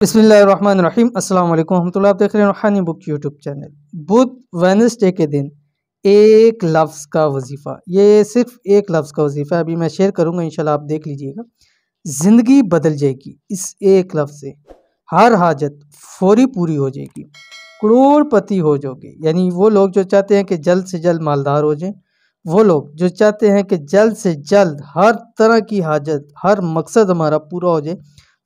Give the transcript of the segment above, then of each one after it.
बिस्मिल्लाहिर्रहमानिर्रहीम अस्सलाम वालेकुम रहमतुल्लाह। आप देख रहे हैं रूहानी बुक यूट्यूब चैनल। बुध वेडनेसडे के दिन एक लफ्ज़ का वजीफ़ा, ये सिर्फ एक लफ्ज़ का वजीफ़ा है, अभी मैं शेयर करूँगा, इंशाल्लाह आप देख लीजिएगा। ज़िंदगी बदल जाएगी इस एक लफ्ज़ से। हर हाजत फौरी पूरी हो जाएगी, करोड़पति हो जाओगे। यानी वो लोग जो चाहते हैं कि जल्द से जल्द मालदार हो जाएं, वो लोग जो चाहते हैं कि जल्द से जल्द हर तरह की हाजत, हर मकसद हमारा पूरा हो जाए,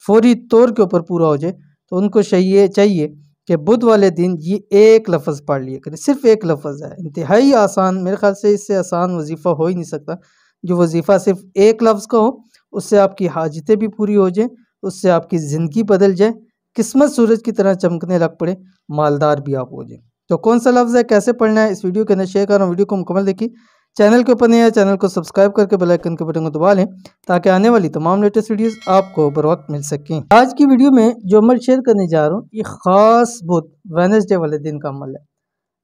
फौरी तौर के ऊपर पूरा हो जाए, तो उनको चाहिए कि बुध वाले दिन ये एक लफ्ज़ पढ़ लिया करें। सिर्फ एक लफ्ज़ है, इंतहाई आसान, मेरे ख्याल से इससे आसान वजीफ़ा हो ही नहीं सकता। जो वजीफ़ा सिर्फ एक लफ्ज़ का हो, उससे आपकी हाजतें भी पूरी हो जाए, उससे आपकी ज़िंदगी बदल जाए, किस्मत सूरज की तरह चमकने लग पड़े, मालदार भी आप हो जाए। तो कौन सा लफ्ज़ है, कैसे पढ़ना है, इस वीडियो के अंदर शेयर कर रहा हूँ। वीडियो को मुकम्मल देखिए। चैनल के ऊपर नहीं है, चैनल को सब्सक्राइब करके बेल आइकन के बटन को दबा लें, ताकि आने वाली तमाम लेटेस्ट वीडियोस आपको बर वक्त मिल सकें। आज की वीडियो में जो अमल शेयर करने जा रहा हूँ, ये ख़ास बुध वेडनेसडे वाले दिन का अमल है।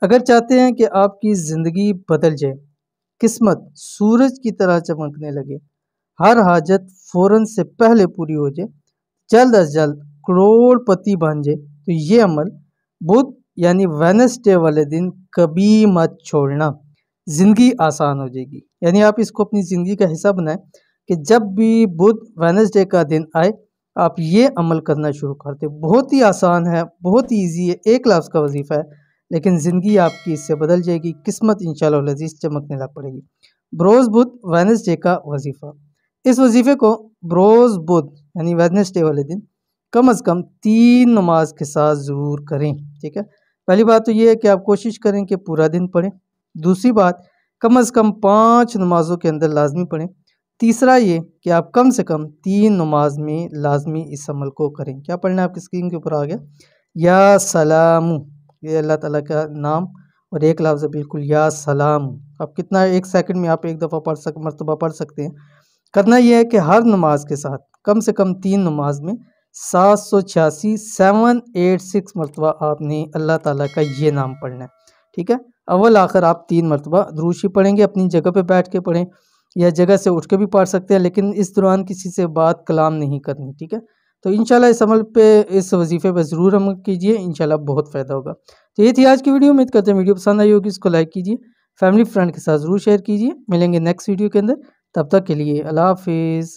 अगर चाहते हैं कि आपकी ज़िंदगी बदल जाए, किस्मत सूरज की तरह चमकने लगे, हर हाजत फ़ौरन से पहले पूरी हो जाए, जल्द अज जल्द करोड़पति बन जाए, तो ये अमल बुध यानी वेडनेसडे वाले दिन कभी मत छोड़ना। ज़िंदगी आसान हो जाएगी। यानी आप इसको अपनी ज़िंदगी का हिस्सा बनाएं कि जब भी बुध वेडनेसडे का दिन आए, आप ये अमल करना शुरू कर दें। बहुत ही आसान है, बहुत ही ईजी है, एक लफ्ज़ का वजीफ़ा है, लेकिन ज़िंदगी आपकी इससे बदल जाएगी, किस्मत इंशाअल्लाह अज़ीज़ चमकने लग पड़ेगी। बरोज़ बुध वेडनेसडे का वजीफ़ा। इस वजीफ़े को बरोज़ बुध यानी वेडनेसडे वाले दिन कम अज़ कम 3 नमाज के साथ ज़रूर करें। ठीक है, पहली बात तो ये है कि आप कोशिश करें कि पूरा दिन पढ़ें। दूसरी बात, कम अज़ कम 5 नमाज़ों के अंदर लाज़मी पढ़ें। तीसरा ये कि आप कम से कम 3 नमाज में लाज़मी इस अमल को करें। क्या पढ़ना है, आपकी स्क्रीन के ऊपर आ गया, या सलामु, ये अल्लाह ताला का नाम और एक लफ्ज़ है बिल्कुल, या सलाम। आप कितना, 1 सेकंड में आप एक दफ़ा मरतबा पढ़ सकते हैं। करना यह है कि हर नमाज के साथ कम से कम 3 नमाज में 786 786 मरतबा आपने अल्लाह ताला का ये नाम पढ़ना है। ठीक है, अव्वल आखिर आप 3 मरतबा दुरूशी पढ़ेंगे। अपनी जगह पे बैठ के पढ़ें या जगह से उठ के भी पढ़ सकते हैं, लेकिन इस दौरान किसी से बात कलाम नहीं करनी। ठीक है, तो इंशाल्लाह इस अमल पे, इस वजीफ़े पे ज़रूर अमल कीजिए, इंशाल्लाह बहुत फ़ायदा होगा। तो ये थी आज की वीडियो। उम्मीद करते हैं वीडियो पसंद आई होगी, इसको लाइक कीजिए, फैमिली फ्रेंड के साथ ज़रूर शेयर कीजिए। मिलेंगे नेक्स्ट वीडियो के अंदर, तब तक के लिए अल्लाह हाफिज़।